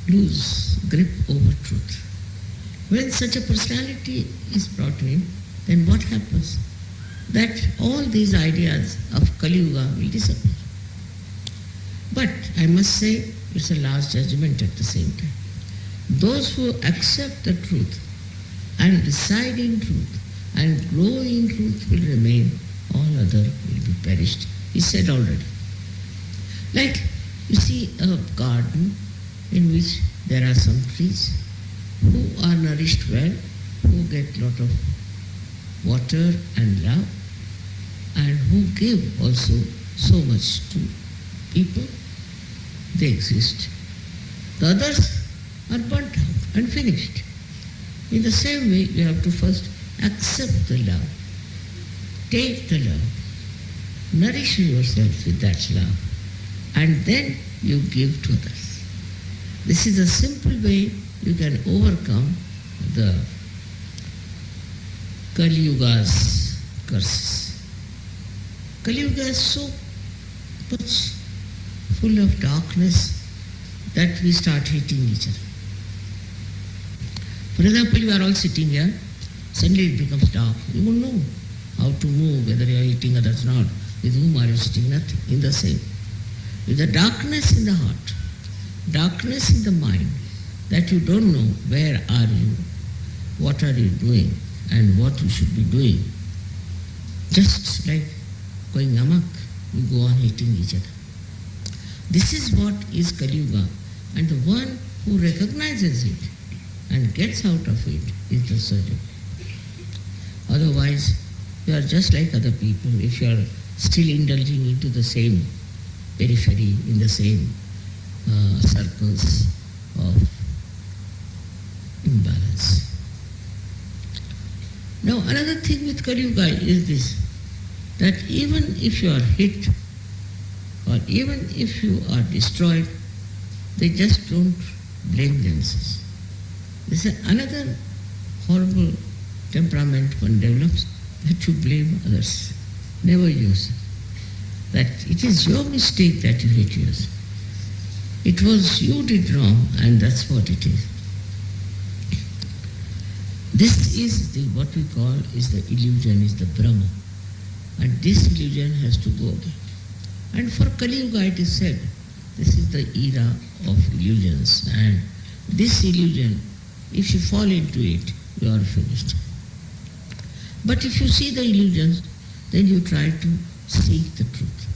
lose grip over truth. When such a personality is brought in, then what happens? That all these ideas of Kali Yuga will disappear. But I must say, it's a last judgment at the same time. Those who accept the truth and reside in truth and grow in truth will remain, all other will be perished. He said already. Like you see a garden in which there are some trees who are nourished well, who get lot of water and love, and who give also so much to people. They exist. The others are burnt out and finished. In the same way, you have to first accept the love take the love, nourish yourself with that love, and then you give to others. This is a simple way you can overcome the Kali Yuga's curses. Kali Yuga is so much full of darkness that we start hating each other. For example, you are all sitting here, suddenly it becomes dark. You won't know how to move, whether you are eating others or not. With whom are you sitting? Nothing. In the same. With the darkness in the heart, darkness in the mind, that you don't know where are you, what are you doing, and what you should be doing. Just like going amok, you go on hating each other. This is what is Kali Yuga, and the one who recognizes it and gets out of it is the Sahajaya. Otherwise, you are just like other people if you are still indulging into the same periphery, in the same circles of imbalance. Now, another thing with Kali Yuga is this, that even if you are hit or even if you are destroyed, they just don't blame themselves. This is another horrible temperament one develops, that you blame others, never yourself. That it is your mistake that you hate yourself. It was you did wrong, and that's what it is. This is what we call is the illusion, is the Brahma. And this illusion has to go away. And for Kali Yuga it is said, this is the era of illusions, and this illusion, if you fall into it, you are finished. But if you see the illusions, then you try to seek the truth.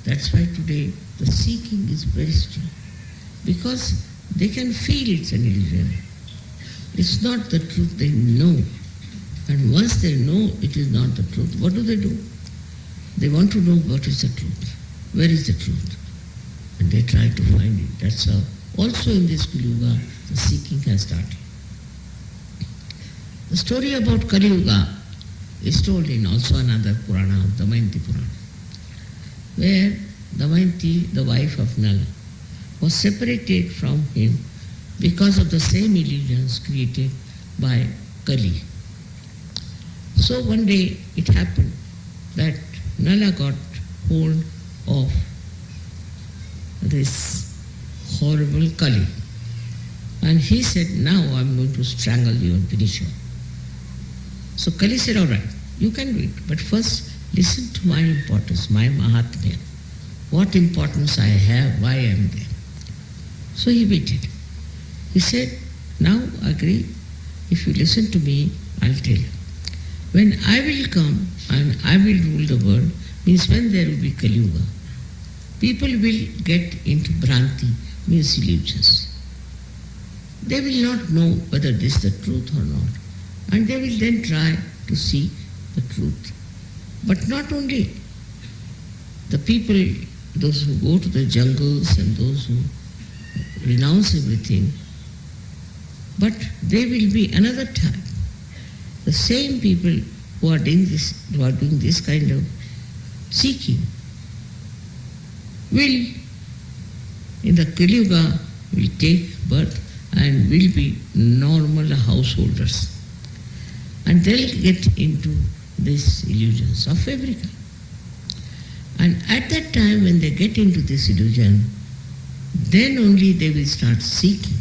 That's why today the seeking is very strong, because they can feel it's an illusion. It's not the truth, they know. And once they know it is not the truth, what do? They want to know what is the truth. Where is the truth? And they try to find it. That's how also in this Kali Yuga the seeking has started. The story about Kali Yuga is told in also another Purana, Damayanti Purana, where Damayanti, the wife of Nala, was separated from him because of the same illusions created by Kali. So one day it happened that Nala got hold of this horrible Kali, and he said, now I'm going to strangle you and finish you. So Kali said, all right, you can do it, but first listen to my importance, my Mahatmya, what importance I have, why I am there. So he waited. He said, now agree, if you listen to me, I'll tell you. When I will come and I will rule the world, means when there will be Kali Yuga, people will get into Bhranti, means illusions. They will not know whether this is the truth or not. And they will then try to see the truth. But not only the people, those who go to the jungles and those who renounce everything, but there will be another time. The same people who are doing this kind of seeking will, in the Kali Yuga, will take birth and will be normal householders. And they'll get into these illusions of every kind. And at that time when they get into this illusion, then only they will start seeking,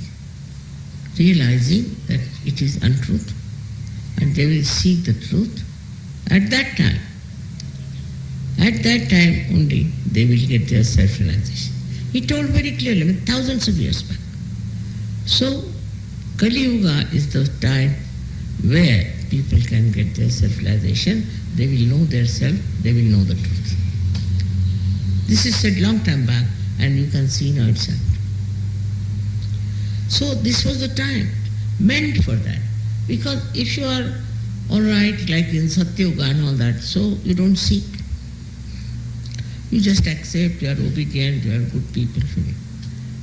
realizing that it is untruth, and they will seek the truth. At that time only they will get their self-realization. He told very clearly, thousands of years back. So Kali Yuga is the time where people can get their self-realization. They will know their self, they will know the truth. This is said long time back, and you can see now it's happened. So this was the time meant for that. Because if you are all right, like in Satya Yuga and all that, so you don't seek. You just accept, you are obedient, you are good people.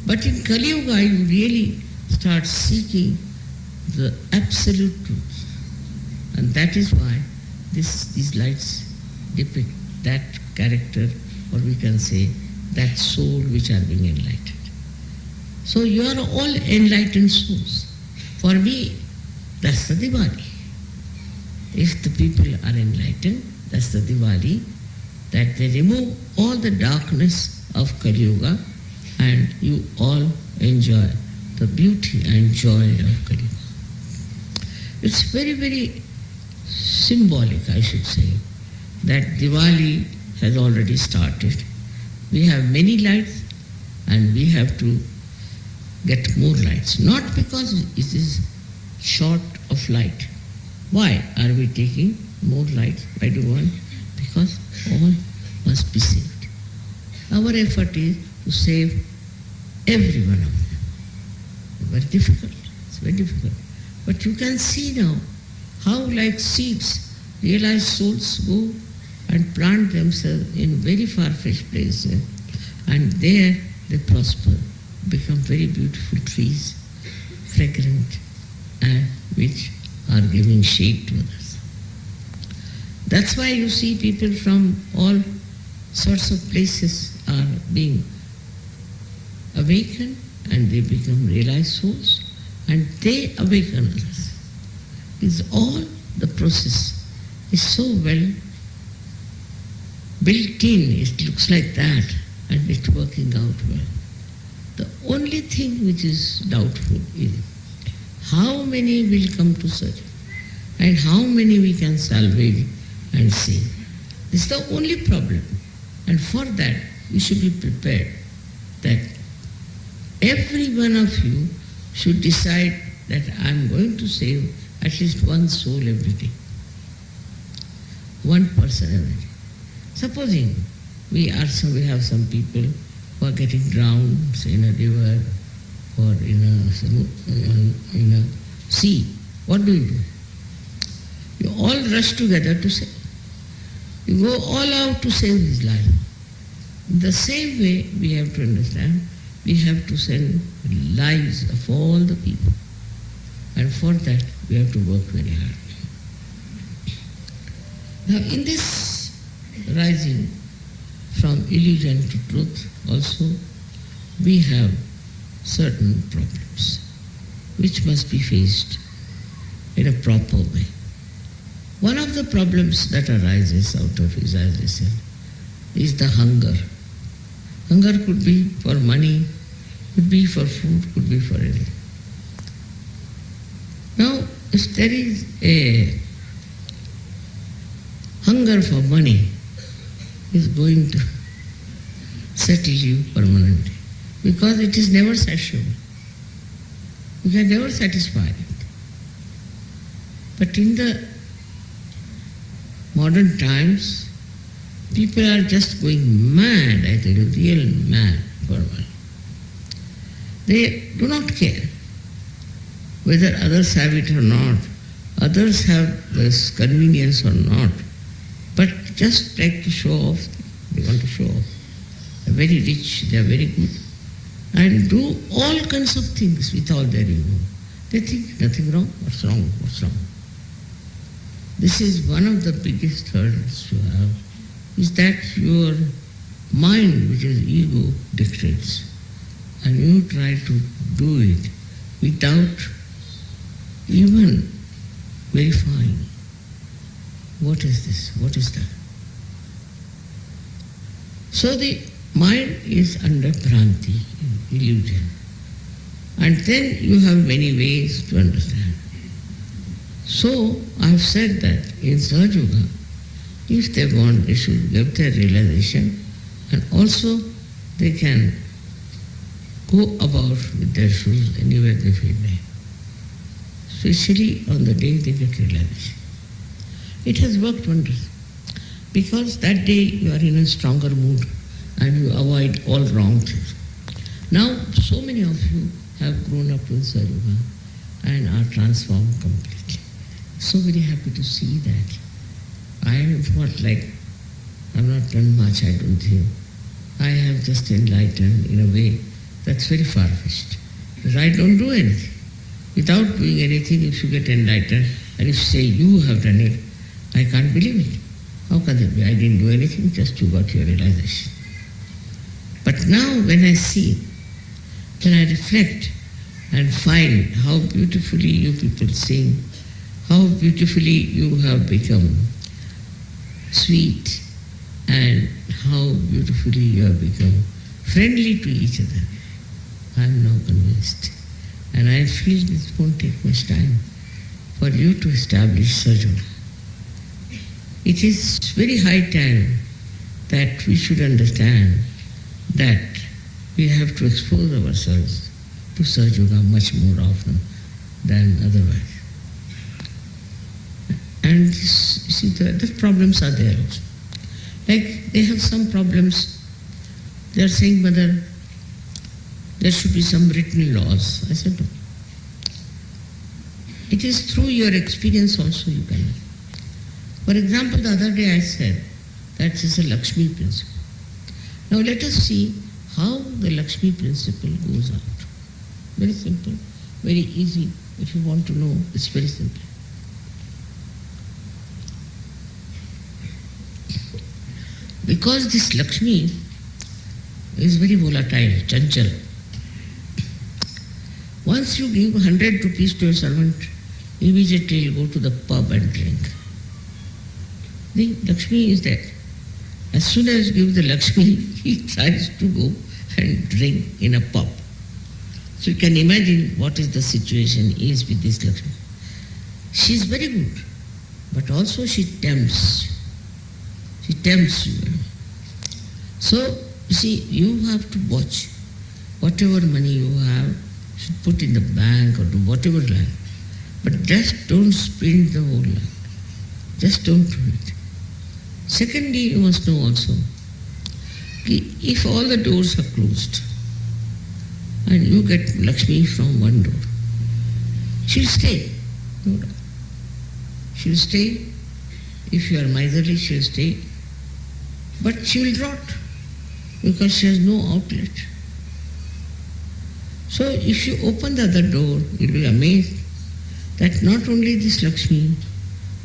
But in Kali Yuga, you really start seeking the absolute truth. And that is why these lights depict that character, or we can say that soul which are being enlightened. So you are all enlightened souls. For me, that's the Diwali. If the people are enlightened, that's the Diwali, that they remove all the darkness of Kali Yuga and you all enjoy the beauty and joy of Kali Yuga. It's very, very symbolic, I should say, that Diwali has already started. We have many lights and we have to get more lights. Not because it is short of light. Why are we taking more lights? Why do we want? Because all must be saved. Our effort is to save every one of them. Very difficult. It's very difficult. But you can see now how, like seeds, realized souls go and plant themselves in very far-fetched places, and there they prosper, become very beautiful trees, fragrant, and which are giving shade to others. That's why you see people from all sorts of places are being awakened, and they become realized souls, and they awaken others. It's all the process is so well built in, it looks like that, and it's working out well. The only thing which is doubtful is how many will come to serve and how many we can salvage and save. This is the only problem. And for that, we should be prepared that every one of you should decide that I am going to save at least one soul every day. One person every day. Supposing we have some people who are getting drowned, say in a river or in a sea. What do? You all rush together to save. You go all out to save his life. In the same way, we have to understand, we have to send lives of all the people. And for that, we have to work very hard. Now, in this rising from illusion to truth also, we have certain problems which must be faced in a proper way. One of the problems that arises out of it, as I said, is the hunger. Hunger could be for money, could be for food, could be for anything. Now, if there is a hunger for money, is going to settle you permanently, because it is never satiable. You can never satisfy it. But in the modern times, people are just going mad, I tell you, real mad for money. They do not care whether others have it or not, others have this convenience or not, but just like to show off, they want to show off. They are very rich, they are very good, and do all kinds of things with all their ego. They think nothing wrong, what's wrong, what's wrong. This is one of the biggest hurdles you have, is that your mind, which is ego, dictates, and you try to do it without even verifying. What is this? What is that? So the mind is under Bhranti, illusion. And then you have many ways to understand. So I have said that in Sahajya, if they want, they should get their realization, and also they can go about with their shoes anywhere they feel like. Especially on the day they get realization. It has worked wonders, because that day you are in a stronger mood and you avoid all wrong things. Now, so many of you have grown up in Sahajya and are transformed completely. So very happy to see that. I am not like, I have not done much, I don't think. I have just enlightened in a way that's very far-fetched. Because I don't do anything. Without doing anything, if you get enlightened, and if you say you have done it, I can't believe it. How can that be? I didn't do anything, just you got your realization. But now when I see, when I reflect and find how beautifully you people sing, how beautifully you have become sweet, and how beautifully you have become friendly to each other, I am now convinced. And I feel it won't take much time for you to establish Sahajya. It is very high time that we should understand that we have to expose ourselves to Sahajya much more often than otherwise. And this, you see, the problems are there also. Like they have some problems. They are saying, Mother, there should be some written laws. I said, no. It is through your experience also you can. For example, the other day I said that is a Lakshmi principle. Now let us see how the Lakshmi principle goes out. Very simple, very easy. If you want to know, it's very simple. Because this Lakshmi is very volatile, chanchal. Once you give 100 rupees to a servant, immediately he'll go to the pub and drink. The Lakshmi is there. As soon as you give the Lakshmi, he tries to go and drink in a pub. So you can imagine what is the situation is with this Lakshmi. She is very good, but also she tempts. She tempts you. So, you see, you have to watch. Whatever money you have, you should put in the bank or do whatever like. But just don't spend the whole lot. Just don't do it. Secondly, you must know also, if all the doors are closed and you get Lakshmi from one door, she'll stay. No doubt. She'll stay. If you are miserly, she'll stay. But she will rot because she has no outlet. So if you open the other door, you'll be amazed that not only this Lakshmi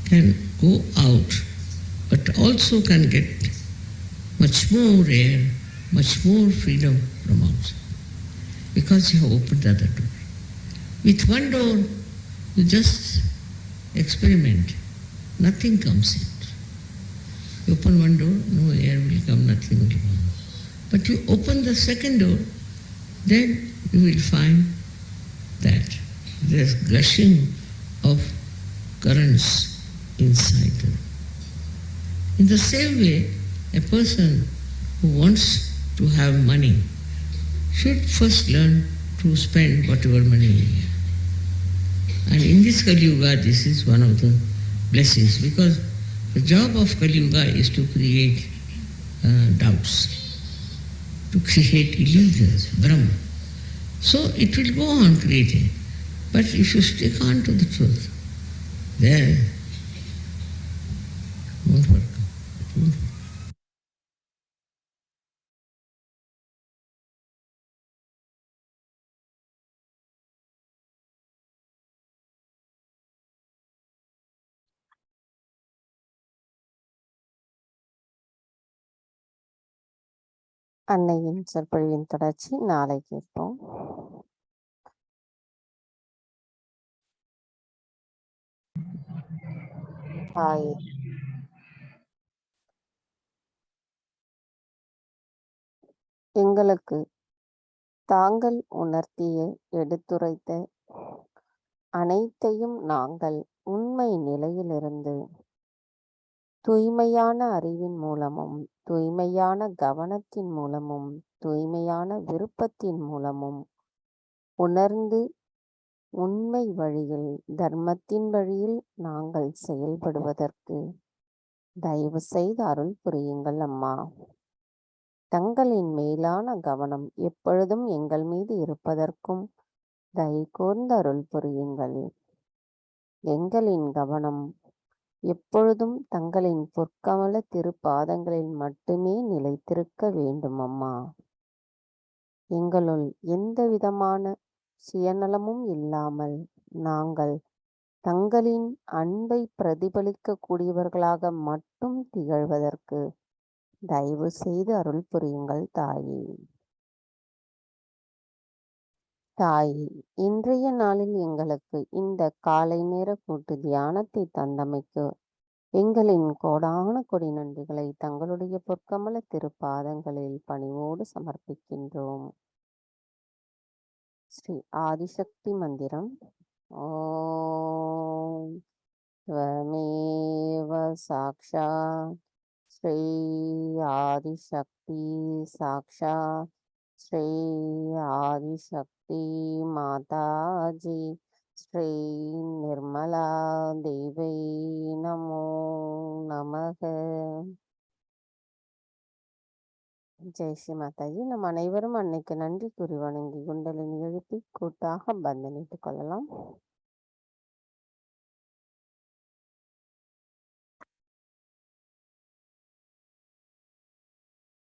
can go out, but also can get much more air, much more freedom from outside, because you have opened the other door. With one door, you just experiment. Nothing comes in. You open one door, no air will come, nothing will come. But you open the second door, then you will find that there is gushing of currents inside the room. In the same way, a person who wants to have money should first learn to spend whatever money he has. And in this Kali Yuga, this is one of the blessings, because the job of Kali Yuga is to create doubts, to create illusions, Brahma. So it will go on creating. But if you stick on to the truth, then it won't work. It won't work. அன்னையின் சொற்பொழிவின் தொடர்ச்சி நாளை கேட்போம். தாயே, எங்களுக்கு தாங்கள் உணர்த்திய எடுத்துரைத்த அனைத்தையும் நாங்கள் உண்மை நிலையிலிருந்து தூய்மையான அறிவின் மூலமும், தூய்மையான கவனத்தின் மூலமும், தூய்மையான விருப்பத்தின் மூலமும் உணர்ந்து உண்மை வழியில், தர்மத்தின் வழியில் நாங்கள் செயல்படுவதற்கு தயவு செய்து அருள் புரியுங்கள் அம்மா. தங்களின் மேலான கவனம் எப்பொழுதும் எங்கள் மீது இருப்பதற்கும் தயை கூர்ந்து அருள் புரியுங்கள். எங்களின் கவனம் எப்பொழுதும் தங்களின் பொற்கமல திருப்பாதங்களில் மட்டுமே நிலைத்திருக்க வேண்டும் அம்மா. எங்களுள் எந்த விதமான சுயநலமும் இல்லாமல் நாங்கள் தங்களின் அன்பை பிரதிபலிக்க கூடியவர்களாக மட்டும் திகழ்வதற்கு தயவு செய்து அருள் புரியுங்கள் தாயே. தாயே, இன்றைய நாளில் எங்களுக்கு இந்த காலை நேர கூட்டு தியானத்தை தந்தமைக்கு எங்களின் கோடான கொடி நன்றிகளை தங்களுடைய பொற்கமல திருப்பாதங்களில் பணிவோடு சமர்ப்பிக்கின்றோம். ஸ்ரீ ஆதிசக்தி மந்திரம். ஓம் ஸ்வமேவ சாக்ஷாத் ஸ்ரீ ஆதிசக்தி சாக்ஷாத் ஸ்ரீ ஆதிசக்தி மாதாஜி ஸ்ரீ நிர்மலா தேவை நமோ நமக. ஜெய் ஸ்ரீ மாதாஜி. நம் அனைவரும் அன்னைக்கு நன்றி கூறி வணங்கி குண்டலினி எழுப்பி கூட்டாக பந்தனிட்டுக் கொள்ளலாம்.